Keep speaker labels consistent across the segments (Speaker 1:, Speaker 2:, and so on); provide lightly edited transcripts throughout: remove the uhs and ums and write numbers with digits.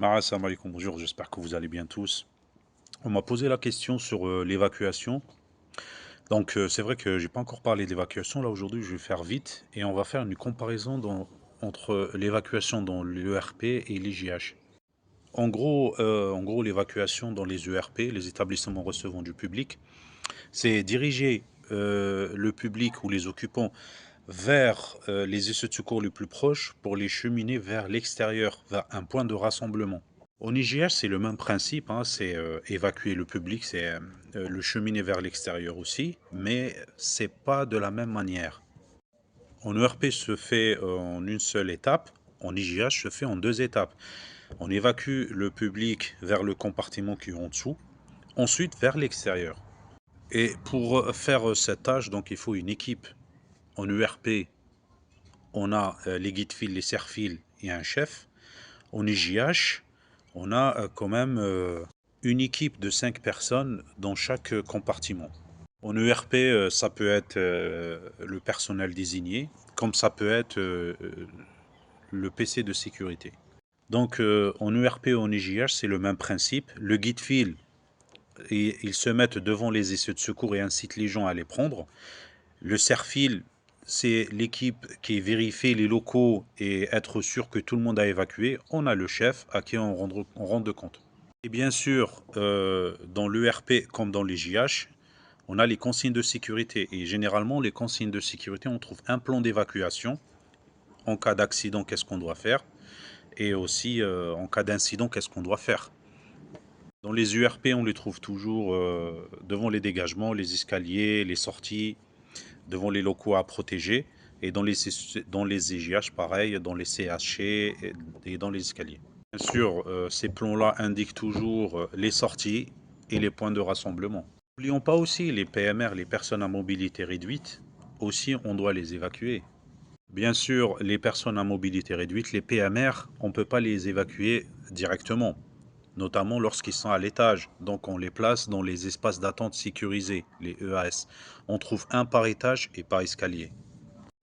Speaker 1: Assalamu alaikum, bonjour, j'espère que vous allez bien tous. On m'a posé la question sur l'évacuation. Donc c'est vrai que j'ai pas encore parlé d'évacuation. Là aujourd'hui, je vais faire vite et on va faire une comparaison entre l'évacuation dans l'ERP et l'IGH. En gros, l'évacuation dans les ERP, les établissements recevant du public, c'est diriger le public ou les occupants vers les essais de secours les plus proches pour les cheminer vers l'extérieur, vers un point de rassemblement. En IGH, c'est le même principe, hein, c'est évacuer le public, c'est le cheminer vers l'extérieur aussi, mais c'est pas de la même manière. En ERP se fait en une seule étape, en IGH se fait en deux étapes. On évacue le public vers le compartiment qui est en dessous, ensuite vers l'extérieur. Et pour faire cette tâche, donc il faut une équipe. En ERP, on a les guides fils, les serre-fils et un chef. En IGH, on a quand même une équipe de 5 personnes dans chaque compartiment. En ERP, ça peut être le personnel désigné, comme ça peut être le PC de sécurité. Donc en ERP ou en IGH, c'est le même principe. Le guide file, ils se mettent devant les essais de secours et incitent les gens à les prendre. Le serre-fil, c'est l'équipe qui vérifie les locaux et être sûr que tout le monde a évacué. On a le chef à qui on rend de compte. Et bien sûr, dans l'ERP comme dans les JH, on a les consignes de sécurité. Et généralement, les consignes de sécurité, on trouve un plan d'évacuation. En cas d'accident, qu'est-ce qu'on doit faire? Et aussi, en cas d'incident, qu'est-ce qu'on doit faire? Dans les URP, on les trouve toujours devant les dégagements, les escaliers, les sorties, devant les locaux à protéger. Et dans les EGH, pareil, dans les CHC et dans les escaliers. Bien sûr, ces plans-là indiquent toujours les sorties et les points de rassemblement. N'oublions pas aussi les PMR, les personnes à mobilité réduite. Aussi, on doit les évacuer. Bien sûr, les personnes à mobilité réduite, les PMR, on ne peut pas les évacuer directement, notamment lorsqu'ils sont à l'étage. Donc on les place dans les espaces d'attente sécurisés, les EAS. On trouve un par étage et par escalier.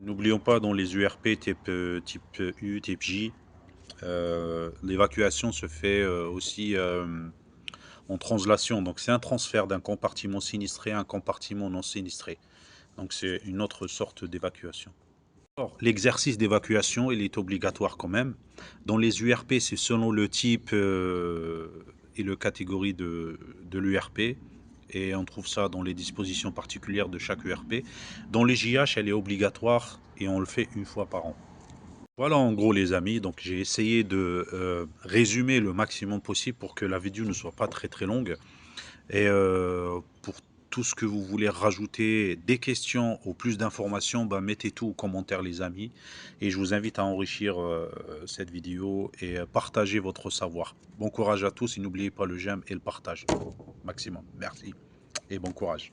Speaker 1: N'oublions pas dans les URP type U, type J, l'évacuation se fait aussi en translation. Donc c'est un transfert d'un compartiment sinistré à un compartiment non sinistré. Donc c'est une autre sorte d'évacuation. L'exercice d'évacuation, il est obligatoire quand même. Dans les URP, c'est selon le type et le catégorie de l'URP. Et on trouve ça dans les dispositions particulières de chaque URP. Dans les JH, elle est obligatoire et on le fait une fois par an. Voilà en gros les amis, donc j'ai essayé de résumer le maximum possible pour que la vidéo ne soit pas très très longue. Et pour tout ce que vous voulez rajouter, des questions ou plus d'informations, bah, mettez tout aux commentaires les amis. Et je vous invite à enrichir cette vidéo et partager votre savoir. Bon courage à tous et n'oubliez pas le j'aime et le partage maximum. Merci et bon courage.